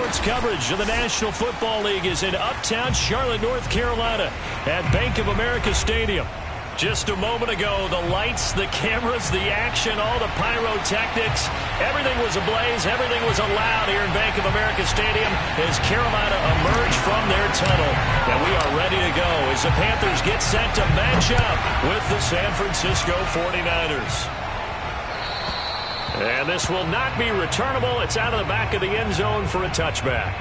Sports coverage of the National Football League is in uptown Charlotte, North Carolina at Bank of America Stadium. Just a moment ago, the lights, the cameras, the action, all the pyrotechnics, everything was ablaze, everything was allowed here in Bank of America Stadium as Carolina emerged from their tunnel. And we are ready to go as the Panthers get set to match up with the San Francisco 49ers. And this will not be returnable. It's out of the back of the end zone for a touchback.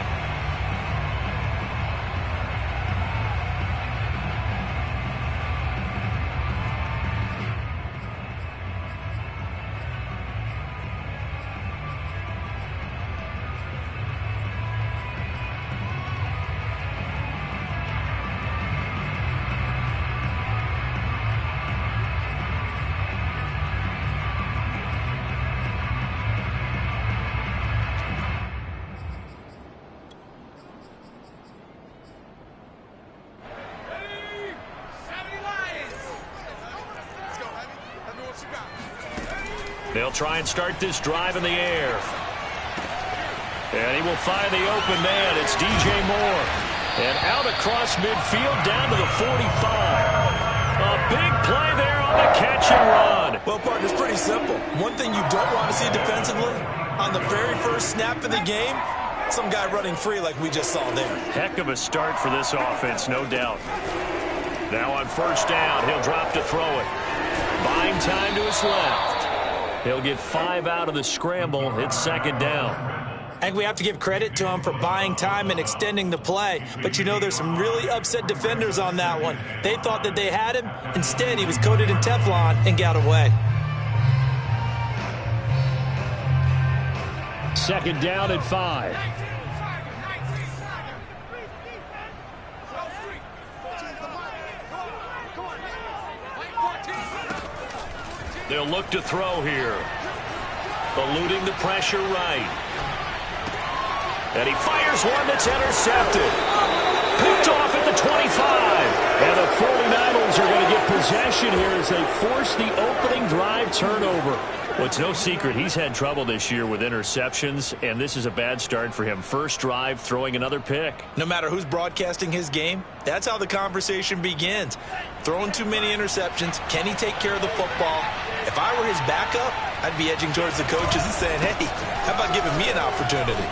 They'll try and start this drive in the air. And he will find the open man. It's DJ Moore. And out across midfield down to the 45. A big play there on the catch and run. Well, partner, it's pretty simple. One thing you don't want to see defensively, on the very first snap of the game, some guy running free like we just saw there. Heck of a start for this offense, no doubt. Now on first down, he'll drop to throw it. Buying time to his left. He'll get 5 out of the scramble. It's second down. I think we have to give credit to him for buying time and extending the play. But, you know, there's some really upset defenders on that one. They thought that they had him. Instead, he was coated in Teflon and got away. Second down at 5. They'll look to throw here. Eluding the pressure right. And he fires one that's intercepted. Picked off at the 25. And the 49ers are going to get possession here as they force the opening drive turnover. Well, it's no secret he's had trouble this year with interceptions, and this is a bad start for him. First drive, throwing another pick. No matter who's broadcasting his game, that's how the conversation begins. Throwing too many interceptions. Can he take care of the football? If I were his backup, I'd be edging towards the coaches and saying, hey, how about giving me an opportunity?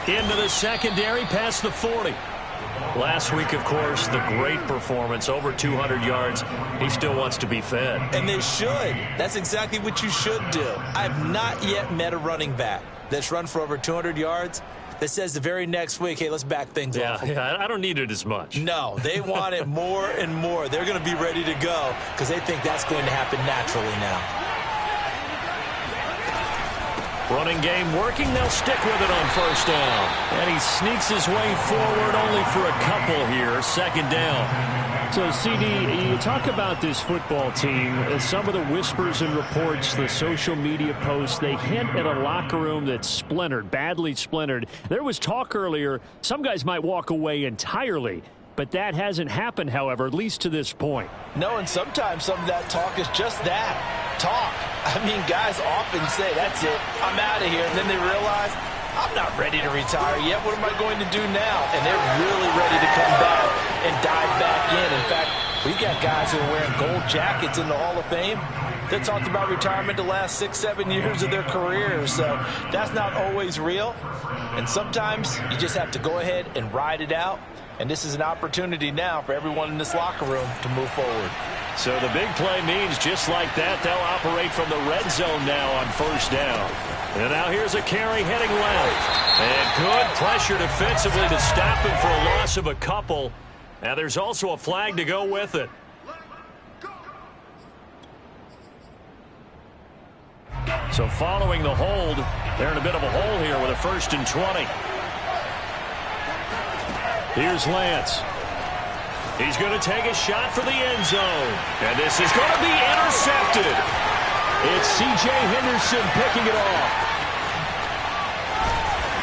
Into the secondary, past the 40. Last week, of course, the great performance, over 200 yards. He still wants to be fed. And they should. That's exactly what you should do. I've not yet met a running back that's run for over 200 yards that says the very next week, hey, let's back things off. Yeah, I don't need it as much. No, they want it more and more. They're going to be ready to go because they think that's going to happen naturally now. Running game working. They'll stick with it on first down. And he sneaks his way forward only for a couple here. Second down. So, CD, you talk about this football team. Some of the whispers and reports, the social media posts, they hint at a locker room that's splintered, badly splintered. There was talk earlier, some guys might walk away entirely. But that hasn't happened, however, at least to this point. No, and sometimes some of that talk is just that, talk. I mean, guys often say, that's it, I'm out of here. And then they realize, I'm not ready to retire yet. What am I going to do now? And they're really ready to come back and dive back in. In fact, we've got guys who are wearing gold jackets in the Hall of Fame that talked about retirement the last 6-7 years of their careers. So that's not always real. And sometimes you just have to go ahead and ride it out. And this is an opportunity now for everyone in this locker room to move forward. So the big play means just like that, they'll operate from the red zone now on first down. And now here's a carry heading left. And good pressure defensively to stop him for a loss of a couple. Now there's also a flag to go with it. So following the hold, they're in a bit of a hole here with a 1st and 20. Here's Lance. He's going to take a shot for the end zone. And this is going to be intercepted. It's C.J. Henderson picking it off.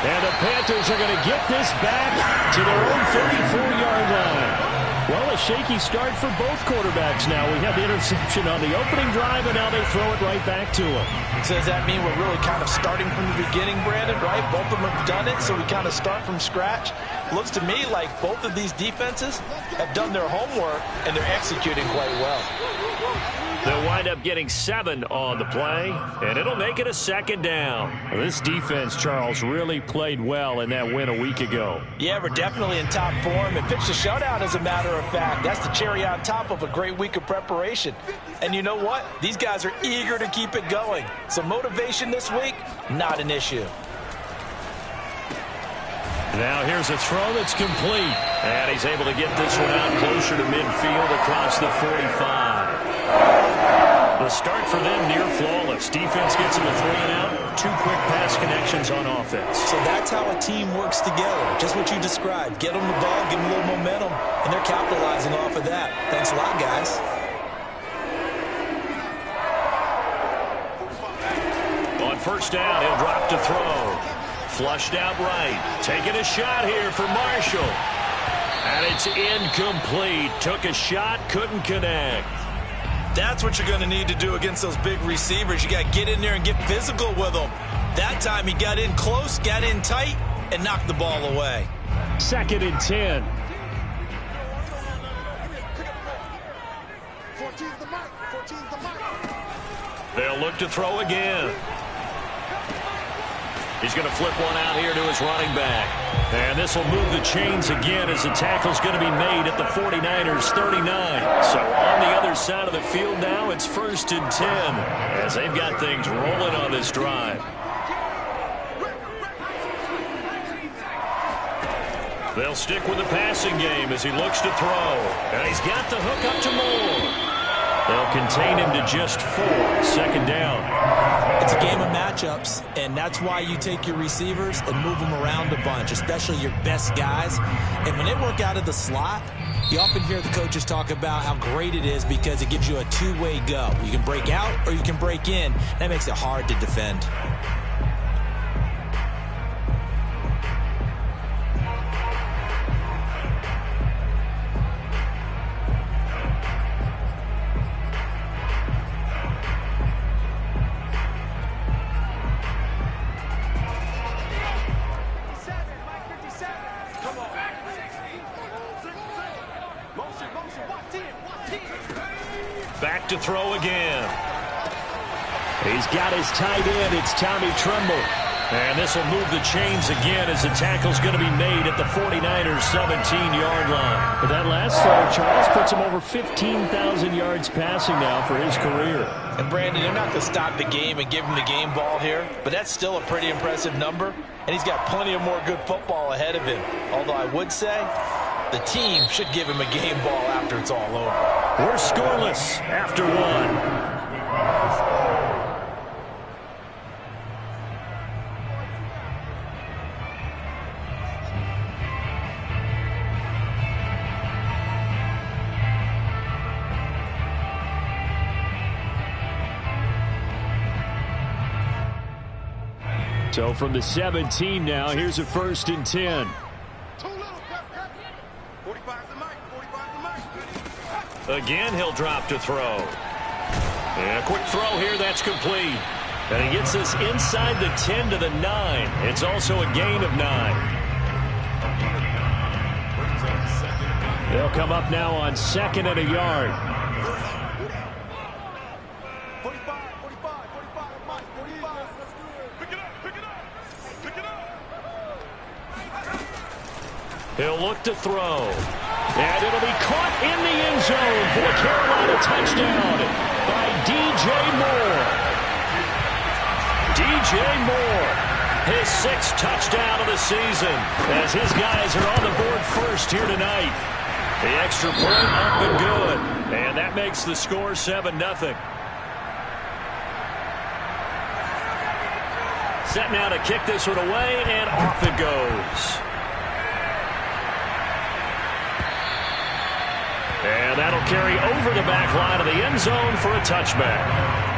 And the Panthers are going to get this back to their own 34-yard line. Well, a shaky start for both quarterbacks now. We had the interception on the opening drive, and now they throw it right back to him. So does that mean we're really kind of starting from the beginning, Brandon, right? Both of them have done it, so we kind of start from scratch. Looks to me like both of these defenses have done their homework, and they're executing quite well. They'll wind up getting 7 on the play, and it'll make it a second down. This defense, Charles, really played well in that win a week ago. Yeah, we're definitely in top form and pitched a shutout, as a matter of fact. That's the cherry on top of a great week of preparation. And you know what? These guys are eager to keep it going. So motivation this week, not an issue. Now here's a throw that's complete. And he's able to get this one out closer to midfield across the 45. The start for them near flawless. Defense gets him a 3-and-out. 2 quick pass connections on offense. So that's how a team works together. Just what you described. Get them the ball, give them a little momentum, and they're capitalizing off of that. Thanks a lot, guys. On first down, he'll drop to throw. Flushed out right. Taking a shot here for Marshall. And it's incomplete. Took a shot, couldn't connect. That's what you're going to need to do against those big receivers. You got to get in there and get physical with them. That time he got in close, got in tight, and knocked the ball away. 2nd and 10. They'll look to throw again. He's going to flip one out here to his running back. And this will move the chains again as the tackle's going to be made at the 49ers 39. So on the other side of the field now, it's 1st and 10 as they've got things rolling on this drive. They'll stick with the passing game as he looks to throw. And he's got the hook up to Moore. They'll contain him to just 4. 2nd down. It's a game of matchups, and that's why you take your receivers and move them around a bunch, especially your best guys. And when they work out of the slot, you often hear the coaches talk about how great it is because it gives you a two-way go. You can break out or you can break in. That makes it hard to defend. Back to throw again. He's got his tight end. It's Tommy Tremble. And this will move the chains again as the tackle's going to be made at the 49ers 17-yard line. But that last throw, Charles, puts him over 15,000 yards passing now for his career. And Brandon, they're not going to stop the game and give him the game ball here, but that's still a pretty impressive number. And he's got plenty of more good football ahead of him. Although I would say the team should give him a game ball after it's all over. We're scoreless after 1. So from the 17 now, here's a 1st and 10. Again, he'll drop to throw. And a quick throw here, that's complete. And he gets this inside the 10 to the 9. It's also a gain of 9. They'll come up now on 2nd and a yard. He'll look to throw. And it'll be caught in the end zone for a Carolina touchdown by DJ Moore. DJ Moore, his 6th touchdown of the season, as his guys are on the board first here tonight. The extra point up and good. And that makes the score 7-0. Set now to kick this one away, and off it goes. And that'll carry over the back line of the end zone for a touchback.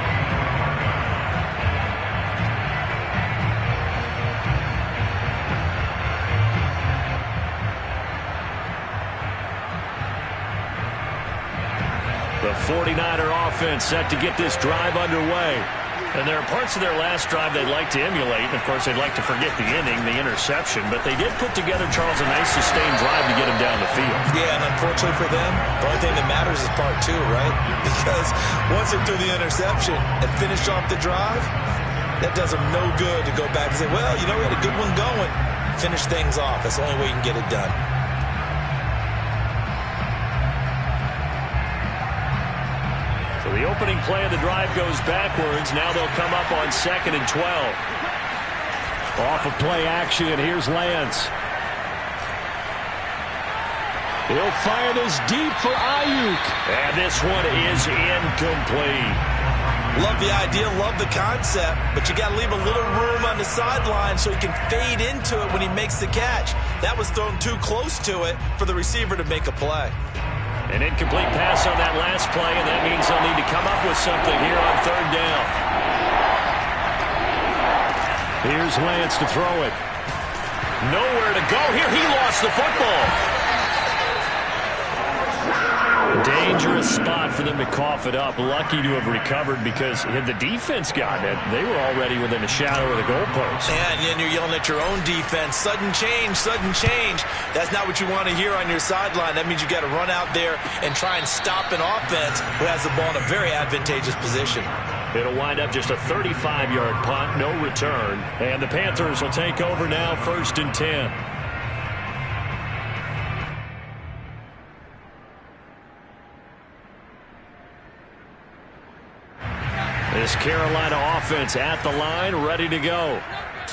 The 49er offense set to get this drive underway. And there are parts of their last drive they'd like to emulate. And, of course, they'd like to forget the inning, the interception. But they did put together, Charles, a nice sustained drive to get him down the field. Yeah, and unfortunately for them, the only thing that matters is part two, right? Because once they threw the interception and finished off the drive, that does them no good to go back and say, well, you know, we had a good one going. Finish things off. That's the only way you can get it done. So the opening play of the drive goes backwards. Now they'll come up on 2nd and 12. Off of play action, and here's Lance. He'll fire this deep for Ayuk. And this one is incomplete. Love the idea, love the concept, but you got to leave a little room on the sideline so he can fade into it when he makes the catch. That was thrown too close to it for the receiver to make a play. An incomplete pass on that last play, and that means they'll need to come up with something here on 3rd down. Here's Lance to throw it. Nowhere to go here. He lost the football. Dangerous spot for them to cough it up. Lucky to have recovered because had the defense gotten it, they were already within a shadow of the goalpost. And you're yelling at your own defense. Sudden change, sudden change. That's not what you want to hear on your sideline. That means you got to run out there and try and stop an offense who has the ball in a very advantageous position. It'll wind up just a 35-yard punt, no return. And the Panthers will take over now, 1st and 10. This Carolina offense at the line, ready to go.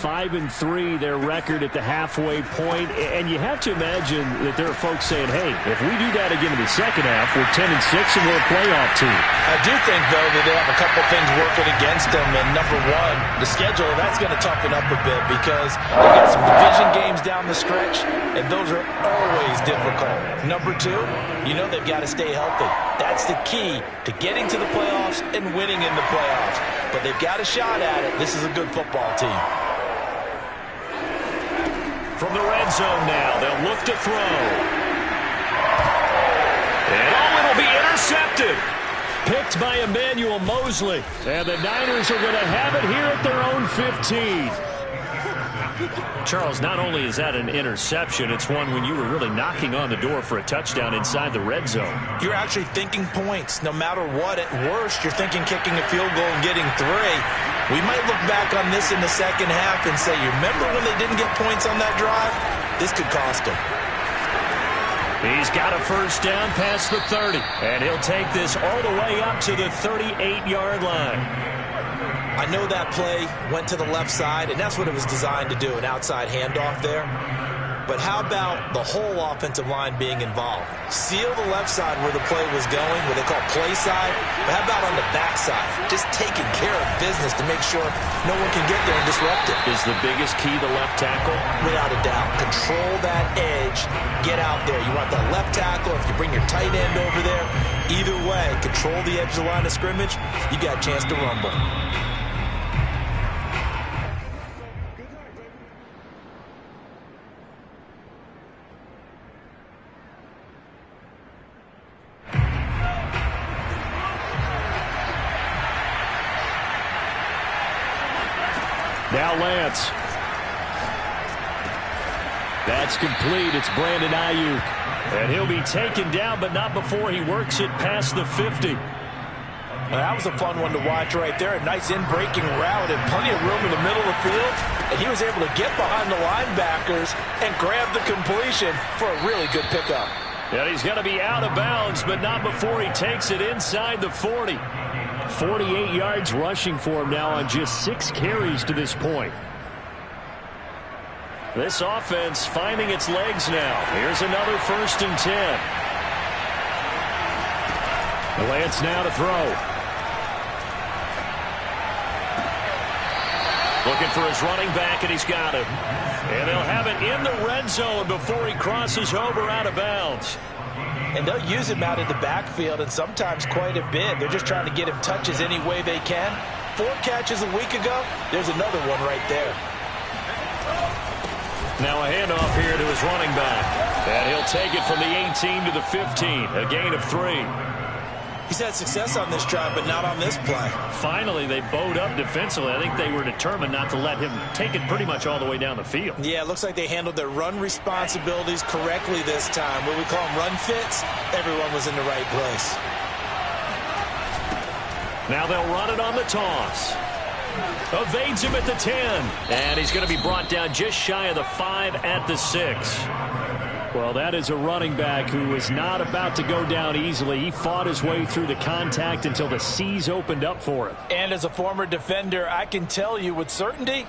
5-3, their record at the halfway point. And you have to imagine that there are folks saying, hey, if we do that again in the second half, we're 10-6 and we're a playoff team. I do think, though, that they have a couple things working against them. And number one, the schedule, that's going to toughen up a bit because they've got some division games down the stretch, and those are always difficult. Number two, you know they've got to stay healthy. That's the key to getting to the playoffs and winning in the playoffs. But they've got a shot at it. This is a good football team. From the red zone now, they'll look to throw. And it'll be intercepted. Picked by Emmanuel Mosley. And the Niners are going to have it here at their own 15. Charles, not only is that an interception, it's one when you were really knocking on the door for a touchdown inside the red zone. You're actually thinking points. No matter what, at worst, you're thinking kicking a field goal and getting 3. We might look back on this in the second half and say, you remember when they didn't get points on that drive? This could cost them. He's got a first down past the 30, and he'll take this all the way up to the 38-yard line. I know that play went to the left side, and that's what it was designed to do, an outside handoff there. But how about the whole offensive line being involved? Seal the left side where the play was going, what they call play side. But how about on the back side? Just taking care of business to make sure no one can get there and disrupt it. Is the biggest key the left tackle? Without a doubt. Control that edge. Get out there. You want that left tackle. If you bring your tight end over there, either way, control the edge of the line of scrimmage, you got a chance to rumble. Now Lance. That's complete. It's Brandon Ayuk. And he'll be taken down, but not before he works it past the 50. Well, that was a fun one to watch right there. A nice in-breaking route and plenty of room in the middle of the field. And he was able to get behind the linebackers and grab the completion for a really good pickup. And he's going to be out of bounds, but not before he takes it inside the 40. 48 yards rushing for him now on just 6 carries to this point. This offense finding its legs now. Here's another 1st and 10. Lance now to throw. Looking for his running back, and he's got him. And they'll have it in the red zone before he crosses over out of bounds. And they'll use him out in the backfield, and sometimes quite a bit. They're just trying to get him touches any way they can. 4 catches a week ago. There's another one right there. Now a handoff here to his running back. And he'll take it from the 18 to the 15. A gain of 3. He's had success on this drive, but not on this play. Finally, they bowed up defensively. I think they were determined not to let him take it pretty much all the way down the field. Yeah, it looks like they handled their run responsibilities correctly this time. What we call them run fits, everyone was in the right place. Now they'll run it on the toss. Evades him at the 10. And he's going to be brought down just shy of the 5 at the 6. Well, that is a running back who was not about to go down easily. He fought his way through the contact until the seas opened up for him. And as a former defender, I can tell you with certainty,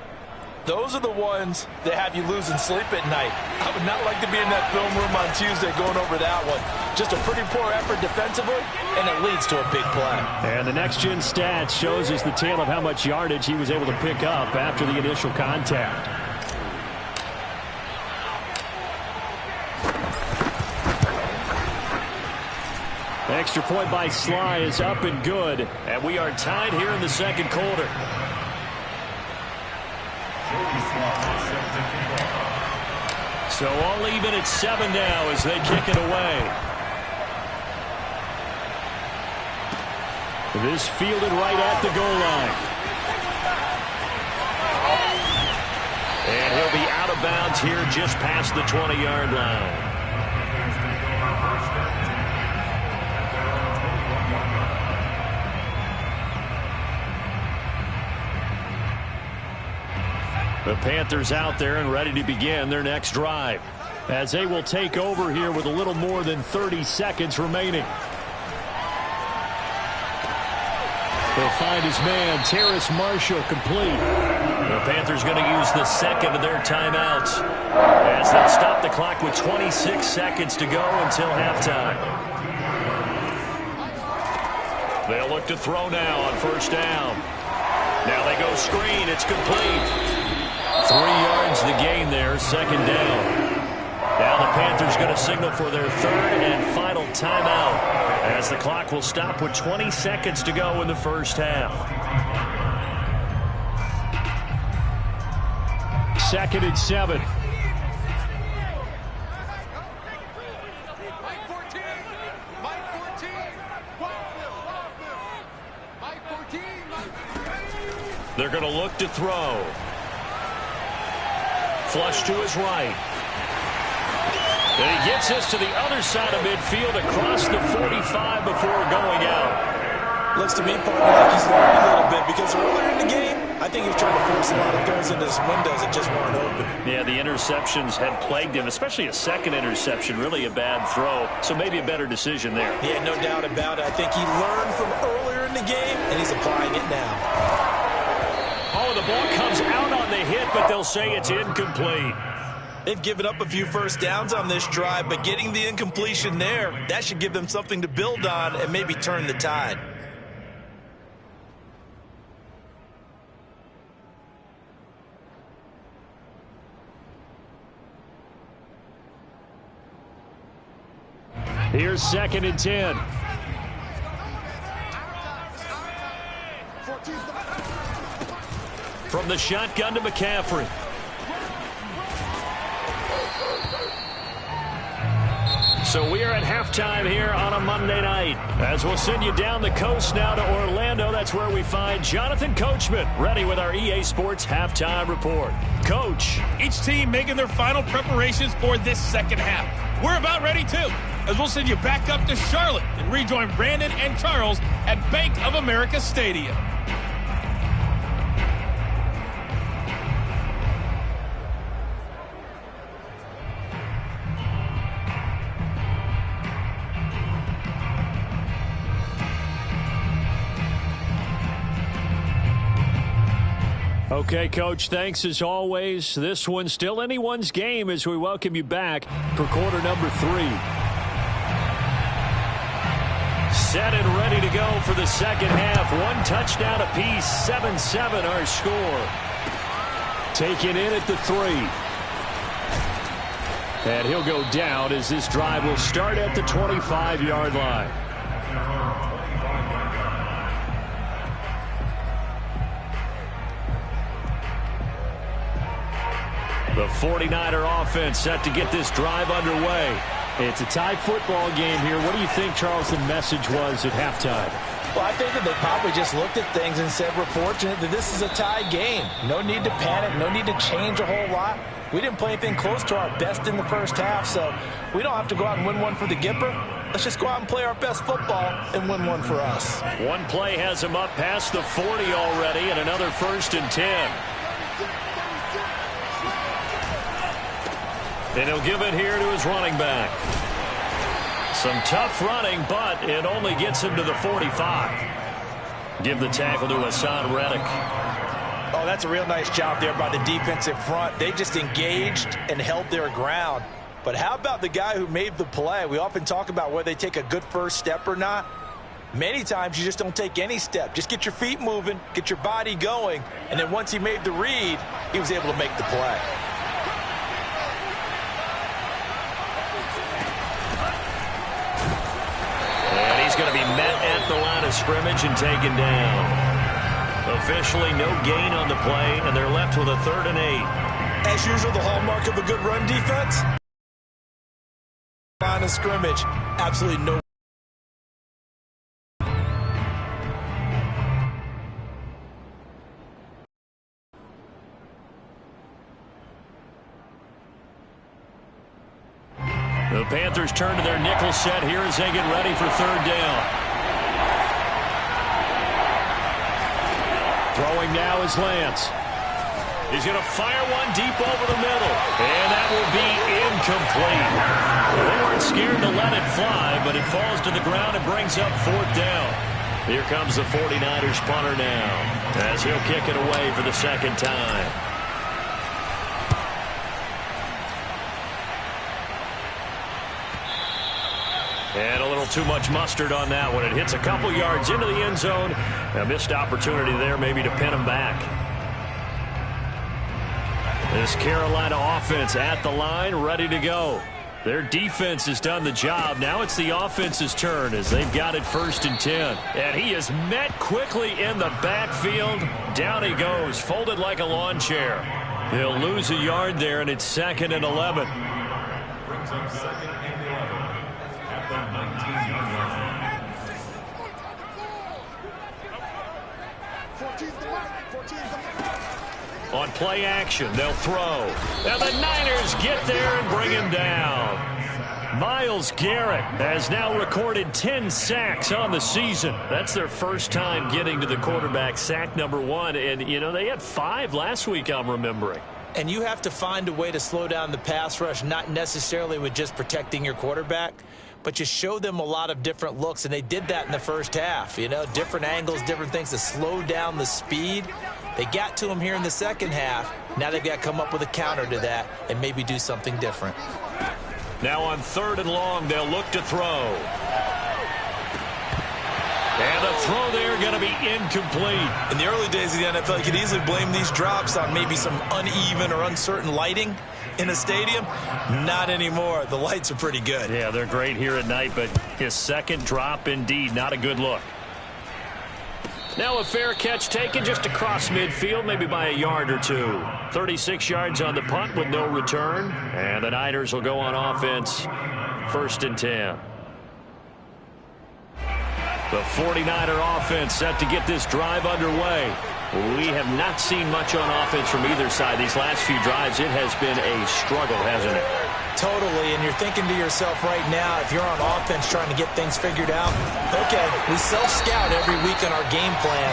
those are the ones that have you losing sleep at night. I would not like to be in that film room on Tuesday going over that one. Just a pretty poor effort defensively, and it leads to a big play. And the next-gen stats shows us the tale of how much yardage he was able to pick up after the initial contact. Extra point by Sly is up and good. And we are tied here in the second quarter. So all even at 7 now as they kick it away. This fielded right at the goal line. And he'll be out of bounds here just past the 20-yard line. The Panthers out there and ready to begin their next drive as they will take over here with a little more than 30 seconds remaining. They'll find his man, Terrace Marshall, complete. The Panthers going to use the second of their timeouts as they'll stop the clock with 26 seconds to go until halftime. They'll look to throw now on first down. Now they go screen. It's complete. 3 yards the gain there, second down. Now the Panthers going to signal for their third and final timeout as the clock will stop with 20 seconds to go in the first half. Second and 7. They're going to look to throw. Flush to his right. And he gets us to the other side of midfield across the 45 before going out. Looks to me, partner, like he's learned a little bit because earlier in the game, I think he was trying to force a lot of throws into his windows that just weren't open. Yeah, the interceptions had plagued him, especially a second interception, really a bad throw. So maybe a better decision there. Yeah, no doubt about it. I think he learned from earlier in the game, and he's applying it now. Oh, the ball comes out on the hit, but they'll say it's incomplete. They've given up a few first downs on this drive, but getting the incompletion there, that should give them something to build on and maybe turn the tide. Here's second and 10. From the shotgun to McCaffrey. So we are at halftime here on a Monday night. As we'll send you down the coast now to Orlando, that's where we find Jonathan Coachman, ready with our EA Sports Halftime Report. Coach. Each team making their final preparations for this second half. We're about ready, too, as we'll send you back up to Charlotte and rejoin Brandon and Charles at Bank of America Stadium. Okay, Coach, thanks as always. This one's still anyone's game as we welcome you back for quarter number 3. Set and ready to go for the second half. 1 touchdown apiece, 7-7 our score. Taken in at the 3. And he'll go down as this drive will start at the 25-yard line. The 49er offense set to get this drive underway. It's a tie football game here. What do you think, Charles, the message was at halftime? Well, I think that they probably just looked at things and said, we're fortunate that this is a tie game. No need to panic. No need to change a whole lot. We didn't play anything close to our best in the first half, so we don't have to go out and win one for the Gipper. Let's just go out and play our best football and win one for us. One play has him up past the 40 already, and another 1st and 10. And he'll give it here to his running back. Some tough running, but it only gets him to the 45. Give the tackle to Hassan Reddick. Oh, that's a real nice job there by the defensive front. They just engaged and held their ground. But how about the guy who made the play? We often talk about whether they take a good first step or not. Many times you just don't take any step. Just get your feet moving, get your body going, and then once he made the read, he was able to make the play. And he's going to be met at the line of scrimmage and taken down. Officially no gain on the play, and they're left with a 3rd and 8. As usual, the hallmark of a good run defense. Line of scrimmage, absolutely no. The Panthers turn to their nickel set here as they get ready for 3rd down. Throwing now is Lance. He's going to fire one deep over the middle. And that will be incomplete. They weren't scared to let it fly, but it falls to the ground and brings up 4th down. Here comes the 49ers punter now, as he'll kick it away for the 2nd time. And a little too much mustard on that one. It hits a couple yards into the end zone. A missed opportunity there maybe to pin him back. This Carolina offense at the line, ready to go. Their defense has done the job. Now it's the offense's turn as they've got it 1st and 10. And he is met quickly in the backfield. Down he goes, folded like a lawn chair. They'll lose a yard there, and it's 2nd and 11. Brings up 2nd and 11 at the 19-yard line. On play action, they'll throw. And the Niners get there and bring him down. Myles Garrett has now recorded 10 sacks on the season. That's their first time getting to the quarterback, sack number 1. And, you know, they had 5 last week, I'm remembering. And you have to find a way to slow down the pass rush, not necessarily with just protecting your quarterback, but you show them a lot of different looks, and they did that in the first half. You know, different angles, different things to slow down the speed. They got to him here in the second half. Now they've got to come up with a counter to that and maybe do something different. Now on 3rd and long, they'll look to throw. And the throw there going to be incomplete. In the early days of the NFL, you could easily blame these drops on maybe some uneven or uncertain lighting in a stadium. Not anymore. The lights are pretty good. Yeah, they're great here at night, but his second drop, indeed, not a good look. Now a fair catch taken just across midfield, maybe by a yard or 2. 36 yards on the punt with no return. And the Niners will go on offense, 1st and 10. The 49er offense set to get this drive underway. We have not seen much on offense from either side. These last few drives, it has been a struggle, hasn't it? Totally, and you're thinking to yourself right now, if you're on offense trying to get things figured out, okay, we self-scout every week on our game plan.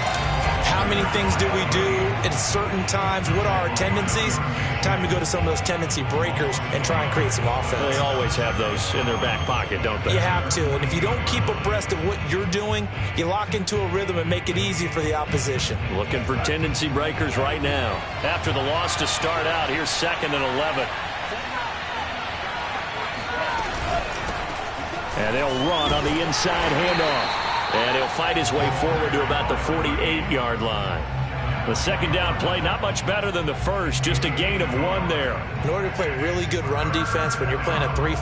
How many things do we do at certain times? What are our tendencies? Time to go to some of those tendency breakers and try and create some offense. They always have those in their back pocket, don't they? You have to, and if you don't keep abreast of what you're doing, you lock into a rhythm and make it easy for the opposition. Looking for tendency breakers right now. After the loss to start out, here's 2nd and 11. And they'll run on the inside handoff. And he'll fight his way forward to about the 48-yard line. The second down play, not much better than the first, just a gain of 1 there. In order to play really good run defense when you're playing a 3-4,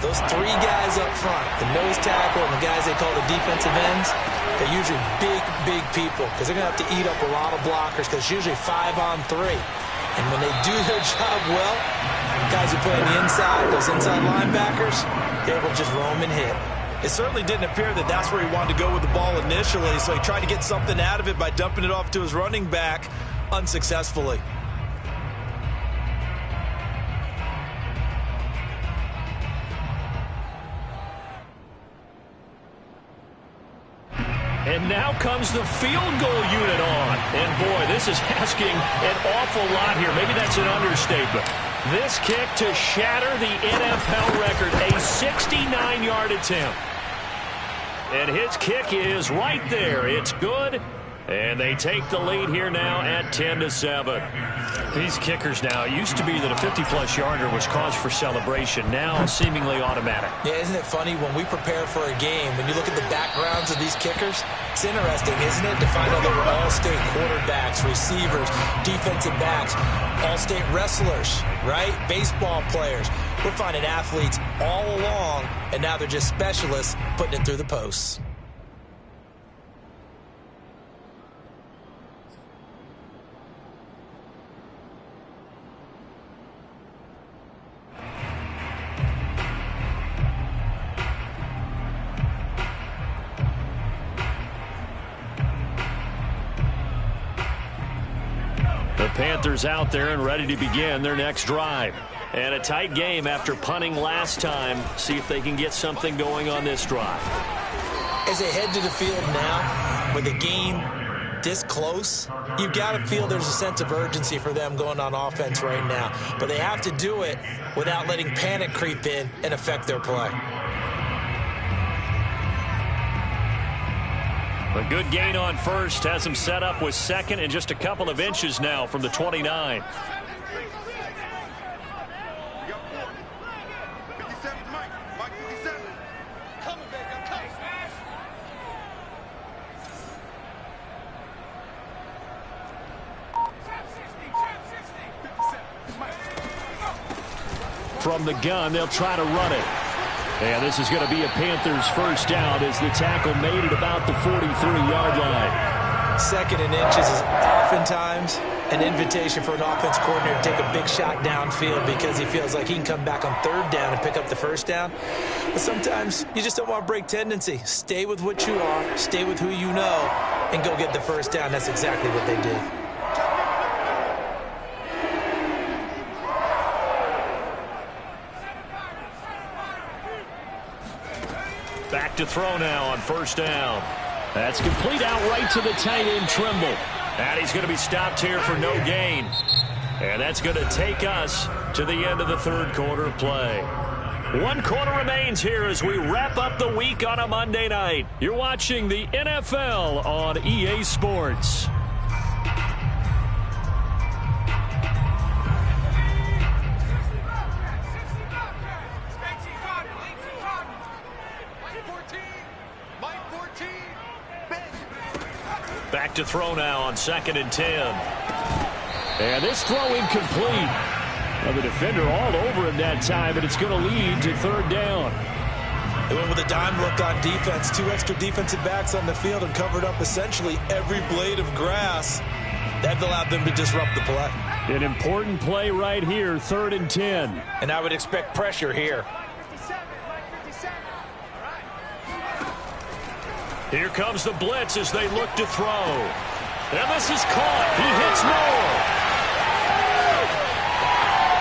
those 3 guys up front, the nose tackle and the guys they call the defensive ends, they're usually big people because they're going to have to eat up a lot of blockers because it's usually 5-on-3. And when they do their job well, Guys who play on the inside, those inside linebackers, they're able to just roam and hit. It certainly didn't appear that that's where he wanted to go with the ball initially, so he tried to get something out of it by dumping it off to his running back unsuccessfully. And now comes the field goal unit on. And boy, this is asking an awful lot here. Maybe that's an understatement. This kick to shatter the NFL record, a 69-yard attempt. And his kick is right there. It's good. And they take the lead here now at 10-7. These kickers now, it used to be that a 50-plus yarder was cause for celebration. Now seemingly automatic. Yeah, isn't it funny when we prepare for a game, when you look at the backgrounds of these kickers, it's interesting, isn't it, to find out they were all-state quarterbacks, receivers, defensive backs, all-state wrestlers, right? Baseball players. We're finding athletes all along, and now they're just specialists putting it through the posts. The Panthers out there and ready to begin their next drive. And a tight game after punting last time. See if they can get something going on this drive. As they head to the field now, with the game this close, you've got to feel there's a sense of urgency for them going on offense right now. But they have to do it without letting panic creep in and affect their play. A good gain on first has him set up with second and just a couple of inches now from the 29. From the gun, they'll try to run it. And this is going to be a Panthers first down as the tackle made it about the 43-yard line. Second and inches is oftentimes an invitation for an offense coordinator to take a big shot downfield because he feels like he can come back on third down and pick up the first down. But sometimes you just don't want to break tendency. Stay with what you are, stay with who you know, and go get the first down. That's exactly what they did. Back to throw now on first down. That's complete out right to the tight end, Trimble. And he's going to be stopped here for no gain. And that's going to take us to the end of the third quarter of play. 1 quarter remains here as we wrap up the week on a Monday night. You're watching the NFL on EA Sports. Back to throw now on 2nd and 10. And this throw incomplete. Well, the defender all over him that time, but it's going to lead to third down. They went with a dime look on defense. 2 extra defensive backs on the field and covered up essentially every blade of grass. That allowed them to disrupt the play. An important play right here, 3rd and 10. And I would expect pressure here. Here comes the blitz as they look to throw. And this is caught. He hits Moore.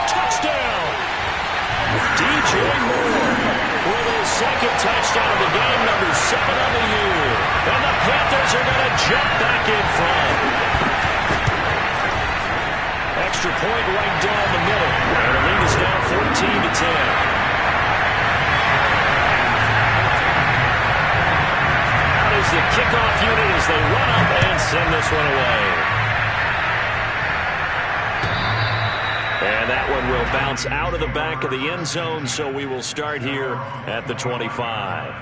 Touchdown. DJ Moore with his second touchdown of the game, number 7 on the year. And the Panthers are going to jump back in front. Extra point right down the middle. And the lead is now 14-10. The kickoff unit as they run up and send this one away. And that one will bounce out of the back of the end zone, so we will start here at the 25.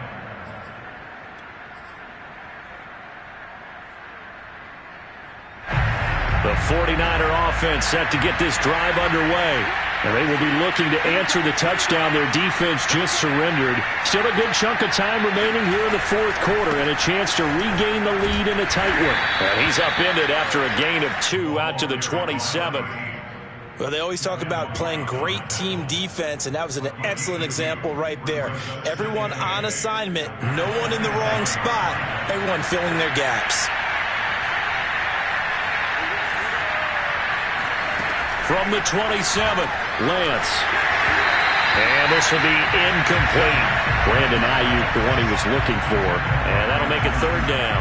The 49er offense set to get this drive underway. And they will be looking to answer the touchdown their defense just surrendered. Still a good chunk of time remaining here in the fourth quarter and a chance to regain the lead in a tight one. And he's upended after a gain of 2 out to the 27. Well, they always talk about playing great team defense, and that was an excellent example right there. Everyone on assignment, no one in the wrong spot, everyone filling their gaps. From the 27, Lance. And this will be incomplete. Brandon Ayuk, the one he was looking for. And that'll make it third down.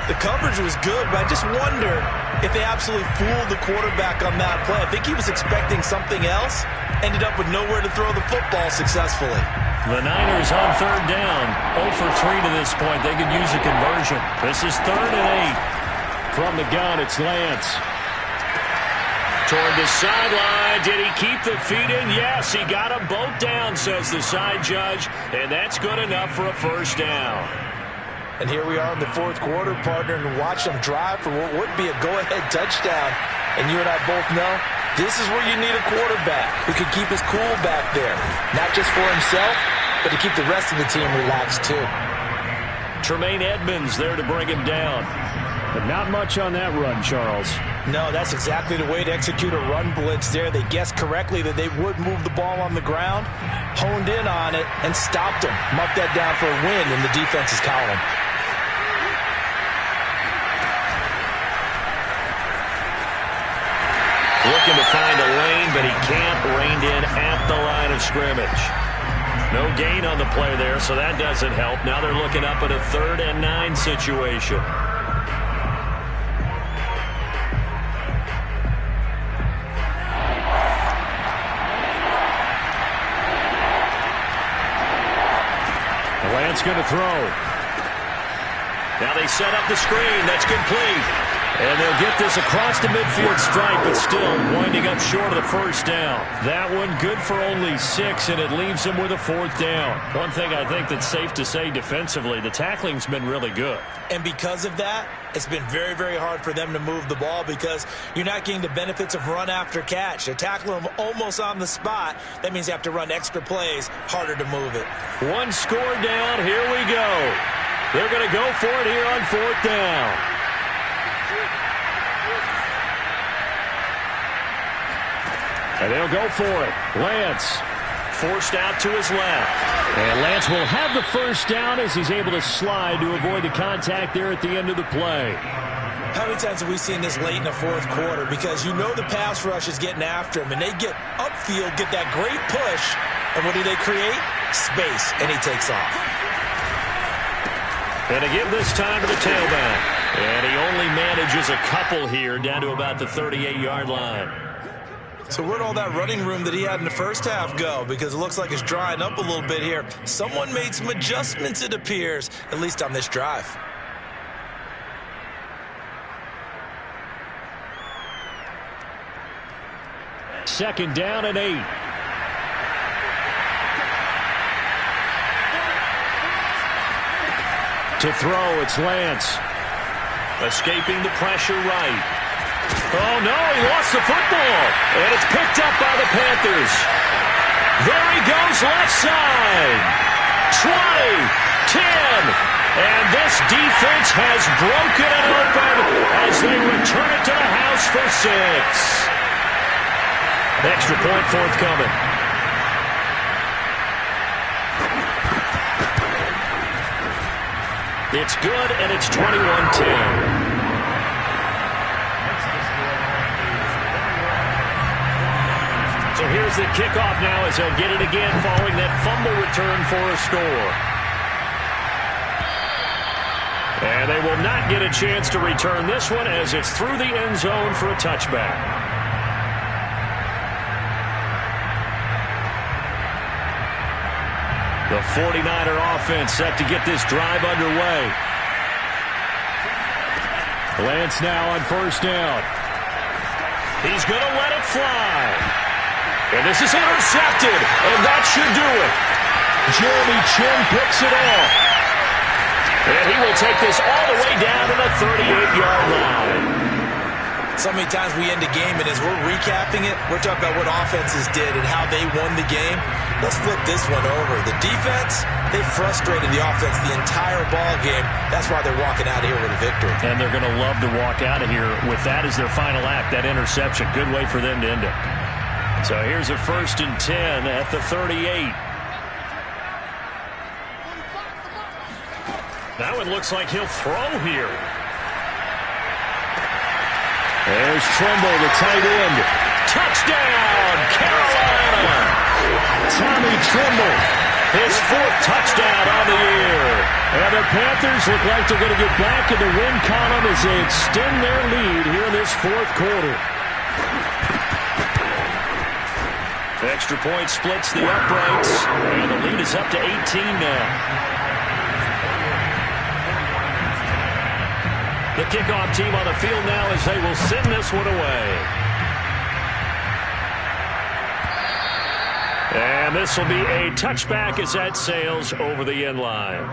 The coverage was good, but I just wonder if they absolutely fooled the quarterback on that play. I think he was expecting something else. Ended up with nowhere to throw the football successfully. The Niners on third down. 0 for 3 to this point. They could use a conversion. This is 3rd and 8. From the gun, it's Lance. Toward the sideline. Did he keep the feet in? Yes, he got them both down, says the side judge. And that's good enough for a first down. And here we are in the 4th quarter, partner, and watch them drive for what would be a go-ahead touchdown. And you and I both know this is where you need a quarterback who can keep his cool back there. Not just for himself, but to keep the rest of the team relaxed too. Tremaine Edmonds there to bring him down. But not much on that run, Charles. No, that's exactly the way to execute a run blitz there. They guessed correctly that they would move the ball on the ground, honed in on it, and stopped them. Marked that down for a win in the defense's column. Looking to find a lane, but he can't. Reined in at the line of scrimmage. No gain on the play there, so that doesn't help. Now they're looking up at a 3rd and 9 situation. Lance going to throw. Now they set up the screen. That's complete. And they'll get this across the midfield stripe, but still winding up short of the first down. That one good for only 6, and it leaves them with a 4th down. One thing I think that's safe to say defensively, the tackling's been really good. And because of that, it's been very, very hard for them to move the ball because you're not getting the benefits of run after catch. They tackle them almost on the spot. That means you have to run extra plays, harder to move it. One score down. Here we go. They're going to go for it here on 4th down. And they'll go for it. Lance forced out to his left. And Lance will have the first down as he's able to slide to avoid the contact there at the end of the play. How many times have we seen this late in the 4th quarter? Because you know the pass rush is getting after him, and they get upfield, get that great push, and what do they create? Space, and he takes off. And to give this time to the tailback. And he only manages a couple here down to about the 38-yard line. So where'd all that running room that he had in the first half go? Because it looks like it's drying up a little bit here. Someone made some adjustments, it appears, at least on this drive. Second down and 8. To throw, it's Lance. Escaping the pressure right. Oh, no, he lost the football. And it's picked up by the Panthers. There he goes, left side. 20, 10. And this defense has broken it open as they return it to the house for 6. Extra point forthcoming. It's good, and it's 21-10. So here's the kickoff now as they'll get it again following that fumble return for a score. And they will not get a chance to return this one as it's through the end zone for a touchback. The 49er offense set to get this drive underway. Lance now on first down. He's going to let it fly. And this is intercepted, and that should do it. Jeremy Chinn picks it off. And he will take this all the way down to the 38-yard line. So many times we end a game, and as we're recapping it, we're talking about what offenses did and how they won the game. Let's flip this one over. The defense, they frustrated the offense the entire ball game. That's why they're walking out of here with a victory. And they're going to love to walk out of here with that as their final act, that interception. Good way for them to end it. So here's a 1st and 10 at the 38. Now it looks like he'll throw here. There's Tremble, the tight end. Touchdown, Carolina! Tommy Tremble, his 4th touchdown on the year. And the Panthers look like they're going to get back in the win column as they extend their lead here in this 4th quarter. Extra point splits the uprights, and the lead is up to 18 now. The kickoff team on the field now as they will send this one away. And this will be a touchback as that sails over the end line.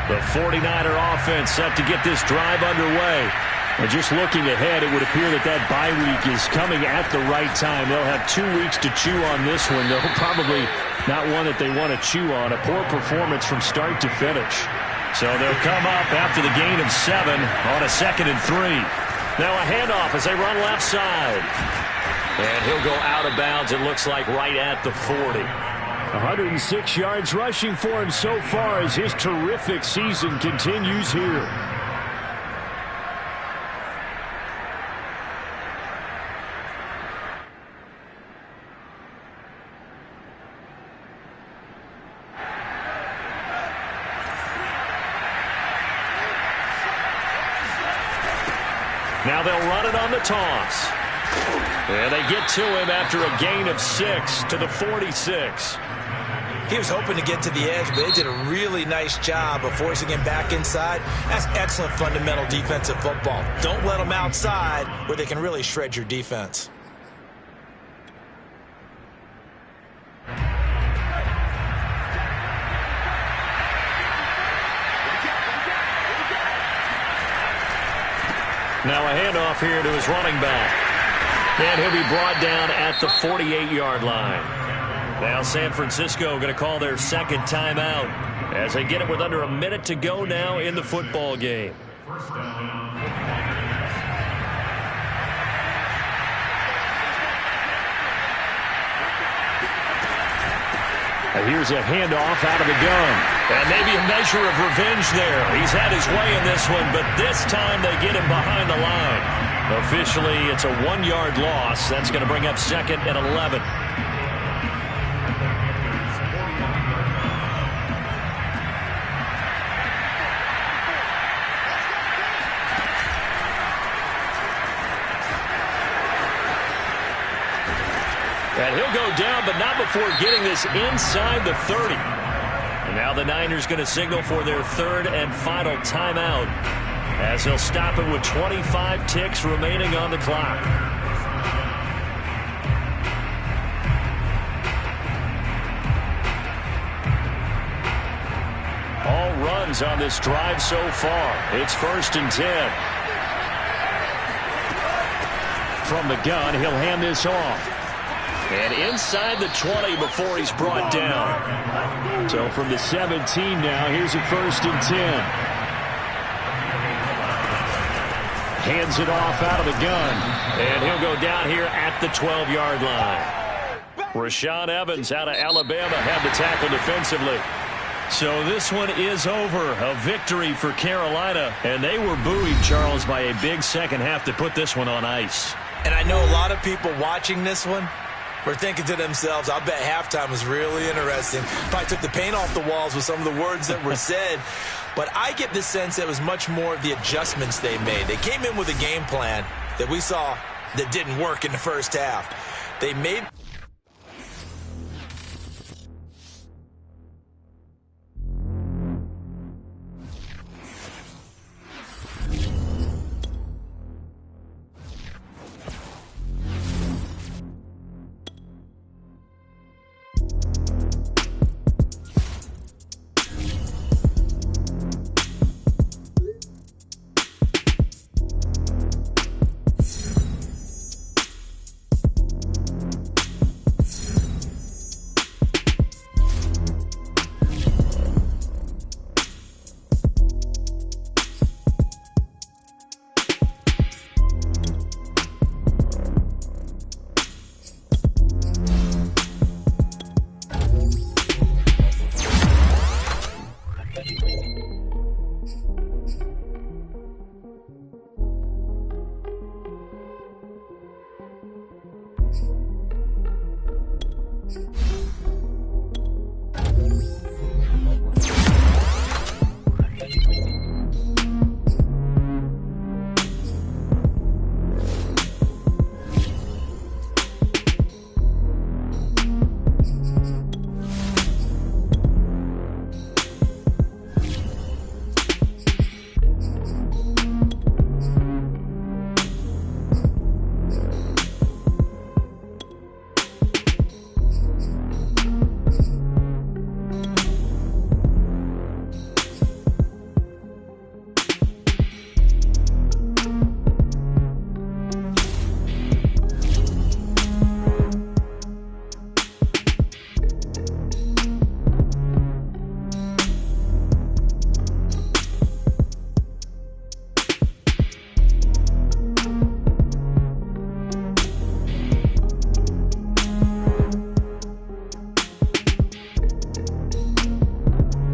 The 49er offense set to get this drive underway. And just looking ahead, it would appear that that bye week is coming at the right time. They'll have 2 weeks to chew on this one, though probably not one that they want to chew on. A poor performance from start to finish. So they'll come up after the gain of 7 on a 2nd and 3. Now a handoff as they run left side. And he'll go out of bounds, it looks like, right at the 40. 106 yards rushing for him so far as his terrific season continues here. Now they'll run it on the toss. And they get to him after a gain of 6 to the 46. He was hoping to get to the edge, but they did a really nice job of forcing him back inside. That's excellent fundamental defensive football. Don't let them outside where they can really shred your defense. Now a handoff here to his running back. And he'll be brought down at the 48-yard line. Now San Francisco going to call their 2nd timeout as they get it with under a minute to go now in the football game. And here's a handoff out of the gun. And maybe a measure of revenge there. He's had his way in this one, but this time they get him behind the line. Officially, it's a 1-yard loss. That's going to bring up 2nd and 11. And he'll go down, but not before getting this inside the 30. And now the Niners going to signal for their 3rd and final timeout as they'll stop it with 25 ticks remaining on the clock. All runs on this drive so far. It's 1st and 10. From the gun, he'll hand this off. And inside the 20 before he's brought down. So from the 17 now, here's a 1st and 10. Hands it off out of the gun. And he'll go down here at the 12-yard line. Rashaan Evans out of Alabama had the tackle defensively. So this one is over. A victory for Carolina. And they were buoyed, Charles, by a big second half to put this one on ice. And I know a lot of people watching this one were thinking to themselves, I bet halftime was really interesting. Probably took the paint off the walls with some of the words that were said. But I get the sense that it was much more of the adjustments they made. They came in with a game plan that we saw that didn't work in the first half. They made